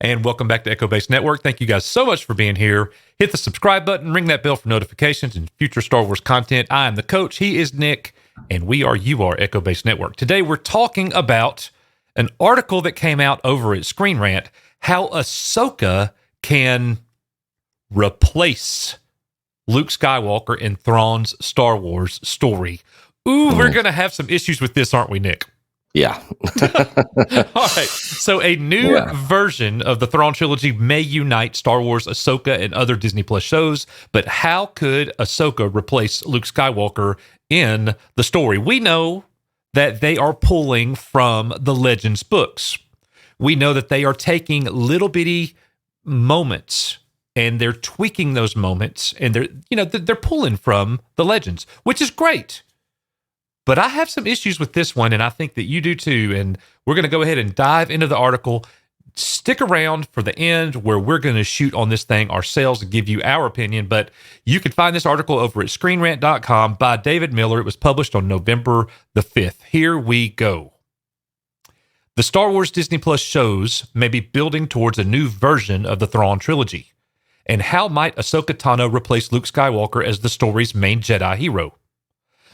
And welcome back to Echo Base Network. Thank you guys so much for being here. Hit the subscribe button, ring that bell for notifications and future Star Wars content. I am the coach. He is Nick, and you are Echo Base Network. Today, we're talking about an article that came out over at Screen Rant, how Ahsoka can replace Luke Skywalker in Thrawn's Star Wars story. Ooh, we're going to have some issues with this, aren't we, Nick? Yeah. All right. So a new version of the Thrawn trilogy may unite Star Wars, Ahsoka, and other Disney Plus shows, but how could Ahsoka replace Luke Skywalker in the story? We know that they are pulling from the Legends books. We know that they are taking little bitty moments and they're tweaking those moments, and they're pulling from the Legends, which is great. But I have some issues with this one, and I think that you do too. And we're going to go ahead and dive into the article. Stick around for the end where we're going to shoot on this thing ourselves and give you our opinion. But you can find this article over at screenrant.com by David Miller. It was published on November the 5th. Here we go. The Star Wars Disney Plus shows may be building towards a new version of the Thrawn trilogy. And how might Ahsoka Tano replace Luke Skywalker as the story's main Jedi hero?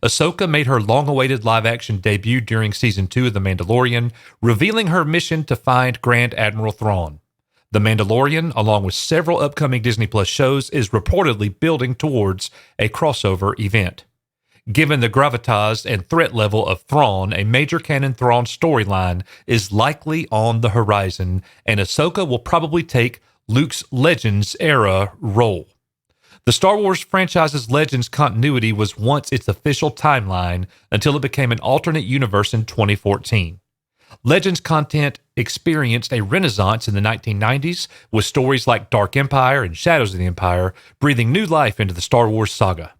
Ahsoka made her long-awaited live-action debut during Season 2 of The Mandalorian, revealing her mission to find Grand Admiral Thrawn. The Mandalorian, along with several upcoming Disney Plus shows, is reportedly building towards a crossover event. Given the gravitas and threat level of Thrawn, a major canon Thrawn storyline is likely on the horizon, and Ahsoka will probably take Luke's Legends-era role. The Star Wars franchise's Legends continuity was once its official timeline until it became an alternate universe in 2014. Legends content experienced a renaissance in the 1990s, with stories like Dark Empire and Shadows of the Empire breathing new life into the Star Wars saga.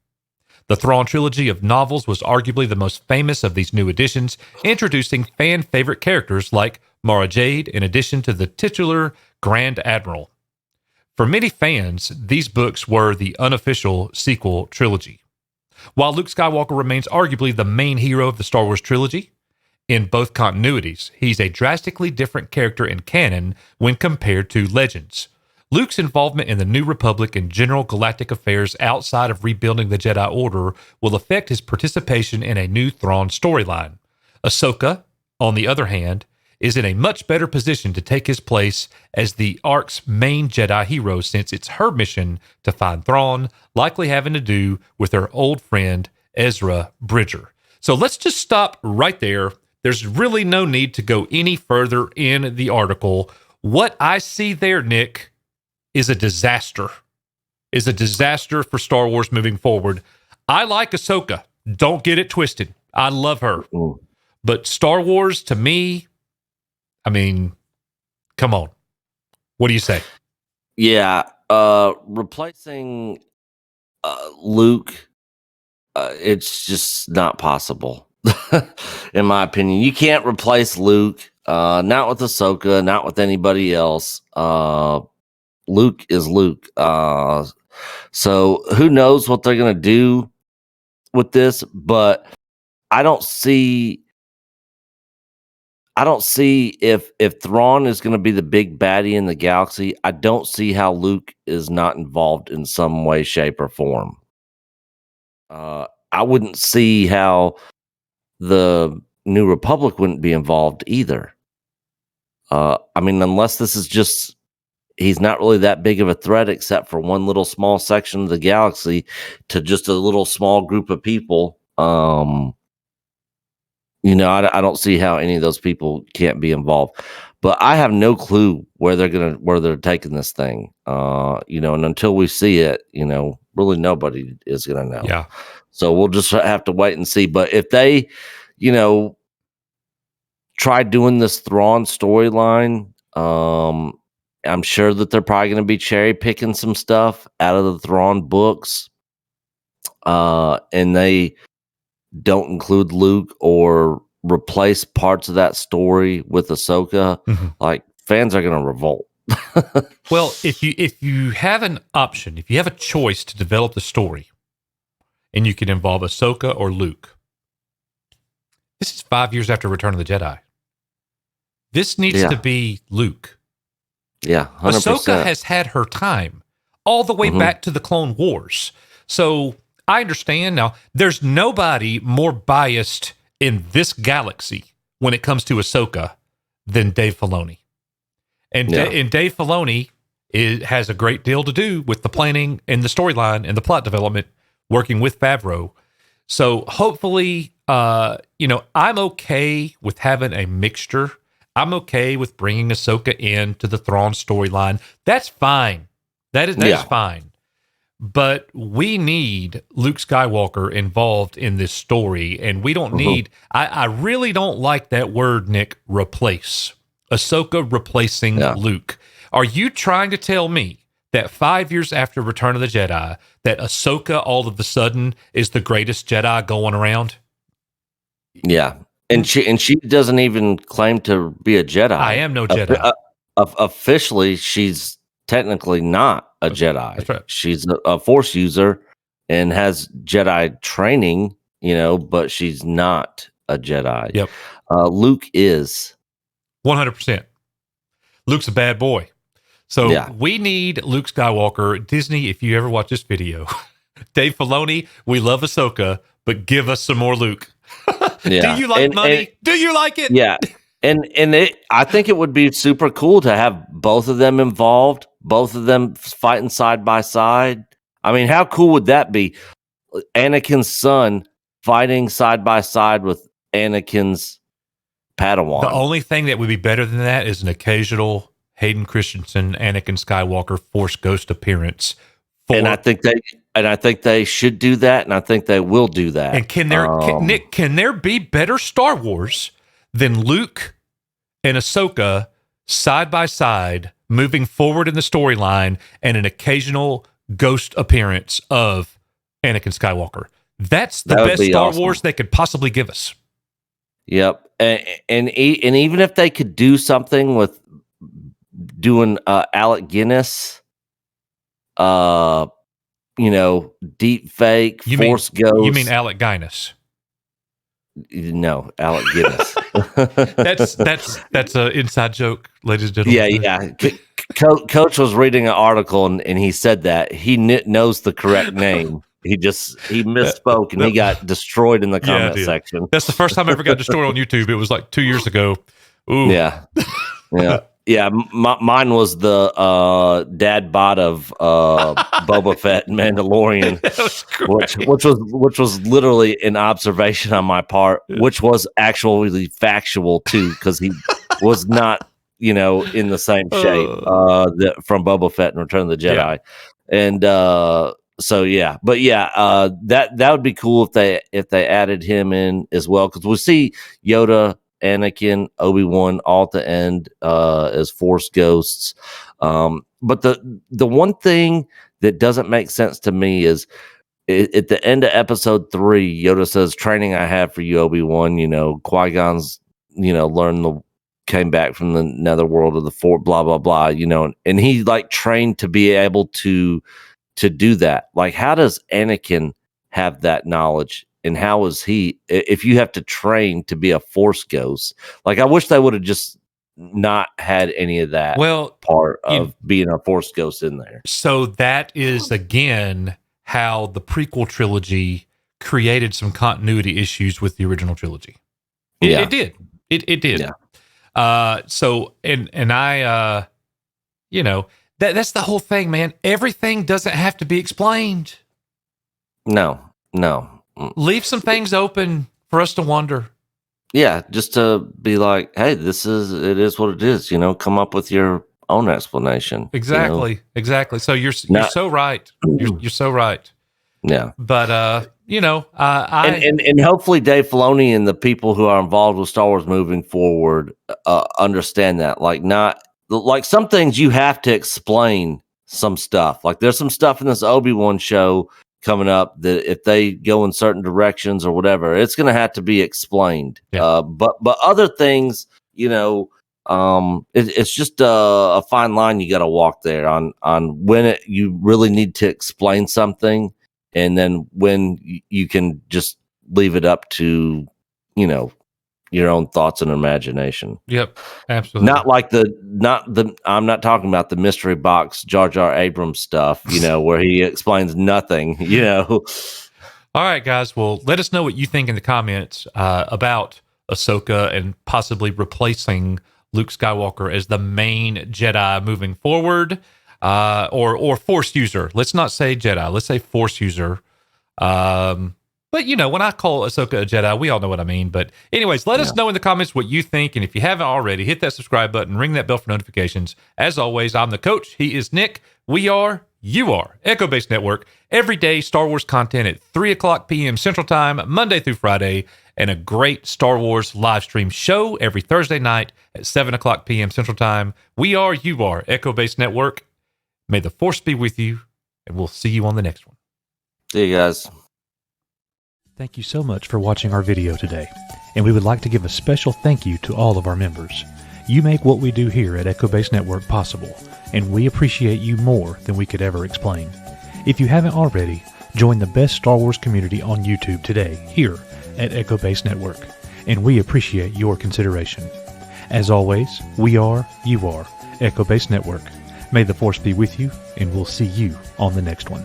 The Thrawn trilogy of novels was arguably the most famous of these new additions, introducing fan-favorite characters like Mara Jade in addition to the titular Grand Admiral. For many fans, these books were the unofficial sequel trilogy. While Luke Skywalker remains arguably the main hero of the Star Wars trilogy, in both continuities, he's a drastically different character in canon when compared to Legends. Luke's involvement in the New Republic and general galactic affairs outside of rebuilding the Jedi Order will affect his participation in a new Thrawn storyline. Ahsoka, on the other hand, is in a much better position to take his place as the arc's main Jedi hero, since it's her mission to find Thrawn, likely having to do with her old friend Ezra Bridger. So let's just stop right there. There's really no need to go any further in the article. What I see there, Nick, is a disaster. For Star Wars moving forward. I like Ahsoka. Don't get it twisted. I love her. But Star Wars, to me, I mean, come on. What do you say? Yeah, replacing Luke, it's just not possible, in my opinion. You can't replace Luke, not with Ahsoka, not with anybody else. Luke is Luke. So who knows what they're going to do with this, but I don't see if Thrawn is going to be the big baddie in the galaxy. I don't see how Luke is not involved in some way, shape, or form. I wouldn't see how the New Republic wouldn't be involved either. I mean, unless this is just, he's not really that big of a threat except for one little small section of the galaxy to just a little small group of people. I don't see how any of those people can't be involved, but I have no clue where they're taking this thing. And until we see it, really nobody is gonna know. Yeah. So we'll just have to wait and see. But if they, try doing this Thrawn storyline, I'm sure that they're probably going to be cherry picking some stuff out of the Thrawn books, and they don't include Luke or replace parts of that story with Ahsoka. Like, fans are going to revolt. Well, if you have an option, if you have a choice to develop the story, and you can involve Ahsoka or Luke, this is 5 years after Return of the Jedi. This needs to be Luke. Yeah, 100%. Ahsoka has had her time all the way back to the Clone Wars. So I understand now. There's nobody more biased in this galaxy when it comes to Ahsoka than Dave Filoni. And, and Dave Filoni has a great deal to do with the planning and the storyline and the plot development, working with Favreau. So hopefully, I'm okay with having a mixture. I'm okay with bringing Ahsoka into the Thrawn storyline. That's fine. That is fine. But we need Luke Skywalker involved in this story, and we don't need. I really don't like that word, Nick. Replace Ahsoka replacing Luke. Are you trying to tell me that 5 years after Return of the Jedi, that Ahsoka all of a sudden is the greatest Jedi going around? Yeah, and she doesn't even claim to be a Jedi. I am no Jedi. Officially, she's technically not a Jedi. That's right. She's a Force user and has Jedi training, but she's not a Jedi. Yep. Luke is 100%. Luke's a bad boy. So we need Luke Skywalker. Disney, if you ever watch this video, Dave Filoni, we love Ahsoka, but give us some more Luke. Do you like money? Do you like it? Yeah. And I think it would be super cool to have both of them involved, both of them fighting side by side. I mean, how cool would that be? Anakin's son fighting side by side with Anakin's Padawan. The only thing that would be better than that is an occasional Hayden Christensen, Anakin Skywalker Force Ghost appearance. And I think they should do that, and I think they will do that. And can there be better Star Wars than Luke and Ahsoka side by side moving forward in the storyline and an occasional ghost appearance of Anakin Skywalker? That's the best Star Wars they could possibly give us. Yep. And even if they could do something with doing Alec Guinness, deep fake Force Ghost. You mean Alec Guinness? No, Alec Guinness. that's an inside joke, ladies and gentlemen. Yeah. Coach was reading an article and he said that he knows the correct name. He misspoke and he got destroyed in the comment section. That's the first time I ever got destroyed on YouTube. It was like 2 years ago. Ooh. Yeah. Yeah, mine was the dad bod of Boba Fett and Mandalorian, which was literally an observation on my part, which was actually factual too, because he was not, in the same shape from Boba Fett and Return of the Jedi, and that would be cool if they added him in as well, because we'll see Yoda, Anakin, Obi-Wan all at the end as Force ghosts. But the one thing that doesn't make sense to me is at the end of episode 3, Yoda says, "Training I have for you, Obi-Wan, Qui-Gon's, came back from the netherworld of the Force, blah, blah, blah, and he trained to be able to do that. Like, how does Anakin have that knowledge? And how is he, if you have to train to be a Force ghost? I wish they would have just not had any of that part of being a Force ghost in there. So that is, again, how the prequel trilogy created some continuity issues with the original trilogy. It did. It did. Yeah. So, and I, that's the whole thing, man. Everything doesn't have to be explained. No. Leave some things open for us to wonder. Yeah, just to be like, hey, it is what it is. Come up with your own explanation. Exactly. So you're so right. You're so right. Yeah. But and hopefully Dave Filoni and the people who are involved with Star Wars moving forward understand that. Some things you have to explain some stuff. There's some stuff in this Obi-Wan show coming up that if they go in certain directions or whatever, it's going to have to be explained. Yeah. But other things, it's just a fine line you got to walk there on when you really need to explain something, and then when you can just leave it up to your own thoughts and imagination. Yep, absolutely. I'm not talking about the mystery box Jar Jar Abrams stuff, where he explains nothing, All right, guys. Well, let us know what you think in the comments about Ahsoka and possibly replacing Luke Skywalker as the main Jedi moving forward, or Force user. Let's not say Jedi. Let's say Force user. But when I call Ahsoka a Jedi, we all know what I mean. But anyways, let us know in the comments what you think. And if you haven't already, hit that subscribe button, ring that bell for notifications. As always, I'm the coach. He is Nick. You are Echo Base Network. Every day, Star Wars content at 3 o'clock p.m. Central Time, Monday through Friday, and a great Star Wars live stream show every Thursday night at 7 o'clock p.m. Central Time. You are Echo Base Network. May the Force be with you, and we'll see you on the next one. See you guys. Thank you so much for watching our video today, and we would like to give a special thank you to all of our members. You make what we do here at Echo Base Network possible, and we appreciate you more than we could ever explain. If you haven't already, join the best Star Wars community on YouTube today here at Echo Base Network, and we appreciate your consideration. As always, you are Echo Base Network. May the Force be with you, and we'll see you on the next one.